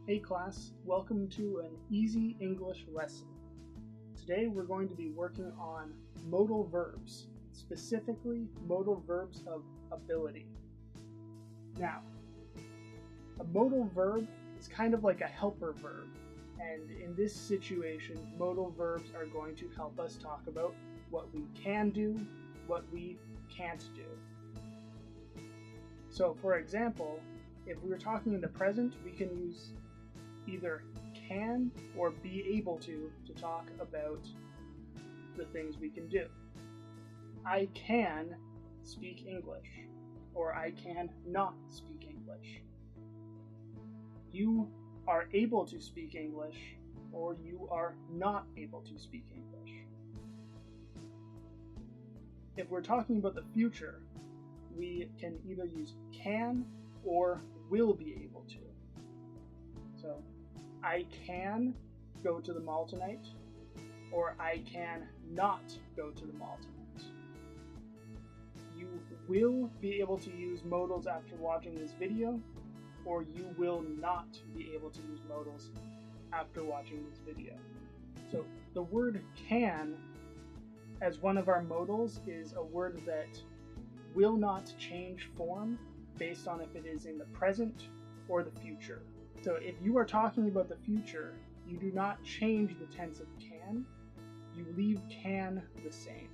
Hey class, welcome to an easy English lesson. Today we're going to be working on modal verbs, specifically modal verbs of ability. Now, a modal verb is kind of like a helper verb, and in this situation, modal verbs are going to help us talk about what we can do, what we can't do. So for example, if we were talking in the present, we can use either can or be able to talk about the things we can do. I can speak English, or I can not speak English. You are able to speak English, or you are not able to speak English. If we're talking about the future, we can either use can or will be able to. So, I can go to the mall tonight, or I can not go to the mall tonight. You will be able to use modals after watching this video, or you will not be able to use modals after watching this video. So the word can as one of our modals is a word that will not change form based on if it is in the present or the future. So if you are talking about the future, you do not change the tense of can, you leave can the same.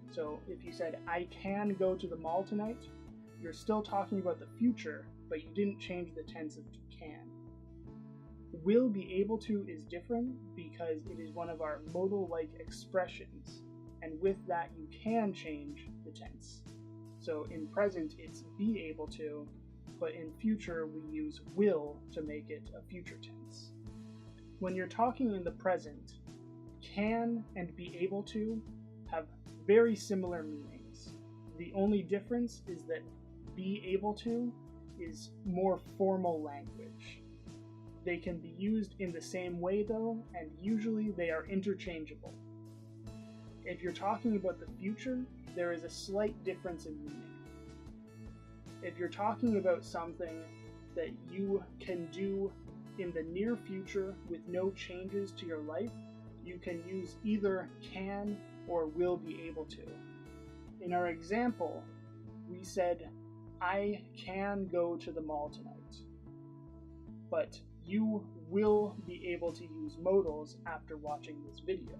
So if you said, I can go to the mall tonight, you're still talking about the future, but you didn't change the tense of can. Will be able to is different because it is one of our modal-like expressions, and with that you can change the tense. So in present it's be able to, but in future we use will to make it a future tense. When you're talking in the present, can and be able to have very similar meanings. The only difference is that be able to is more formal language. They can be used in the same way though, and usually they are interchangeable. If you're talking about the future, there is a slight difference in meaning. If you're talking about something that you can do in the near future with no changes to your life, you can use either can or will be able to. In our example, we said, I can go to the mall tonight, but you will be able to use modals after watching this video.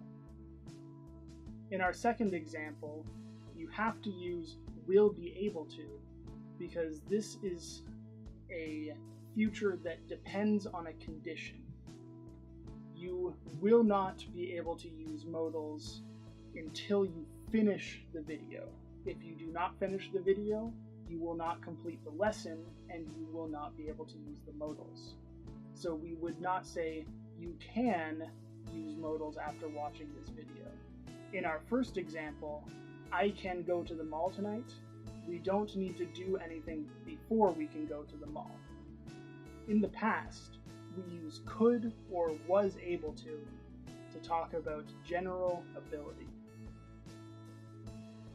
In our second example, you have to use will be able to because this is a future that depends on a condition. You will not be able to use modals until you finish the video. If you do not finish the video, you will not complete the lesson and you will not be able to use the modals. So we would not say you can use modals after watching this video. In our first example, I can go to the mall tonight, we don't need to do anything before we can go to the mall. In the past, we use could or was able to talk about general ability.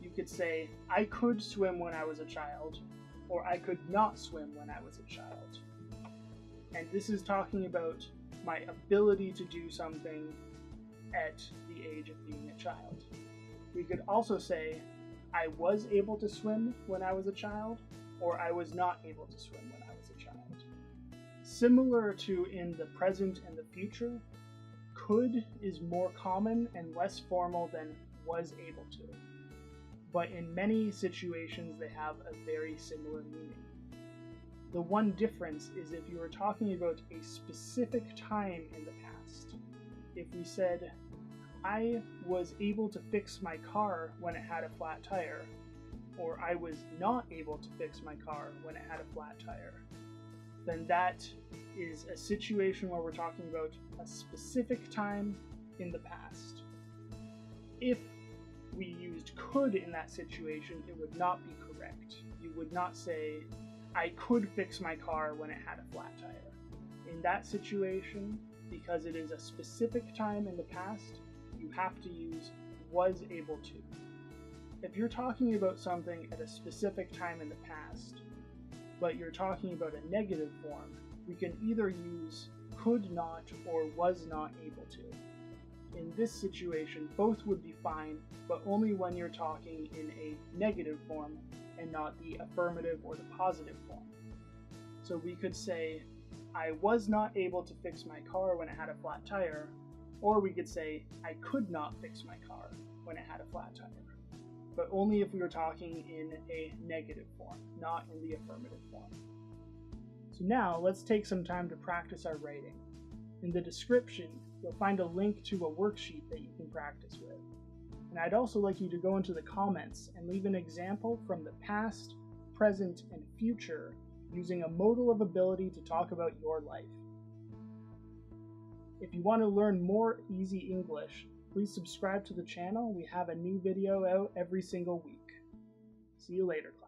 You could say, I could swim when I was a child, or I could not swim when I was a child. And this is talking about my ability to do something at the age of being a child. We could also say, I was able to swim when I was a child, or I was not able to swim when I was a child. Similar to in the present and the future, could is more common and less formal than was able to. But in many situations they have a very similar meaning. The one difference is if you were talking about a specific time in the past. If we said, I was able to fix my car when it had a flat tire, or I was not able to fix my car when it had a flat tire, then that is a situation where we're talking about a specific time in the past. If we used could in that situation, it would not be correct. You would not say, I could fix my car when it had a flat tire. In that situation, because it is a specific time in the past, you have to use was able to. If you're talking about something at a specific time in the past, but you're talking about a negative form, we can either use could not or was not able to. In this situation, both would be fine, but only when you're talking in a negative form and not the affirmative or the positive form. So we could say, I was not able to fix my car when it had a flat tire, or we could say, I could not fix my car when it had a flat tire. But only if we were talking in a negative form, not in the affirmative form. So now let's take some time to practice our writing. In the description, you'll find a link to a worksheet that you can practice with. And I'd also like you to go into the comments and leave an example from the past, present, and future using a modal of ability to talk about your life. If you want to learn more easy English, please subscribe to the channel. We have a new video out every single week. See you later, class.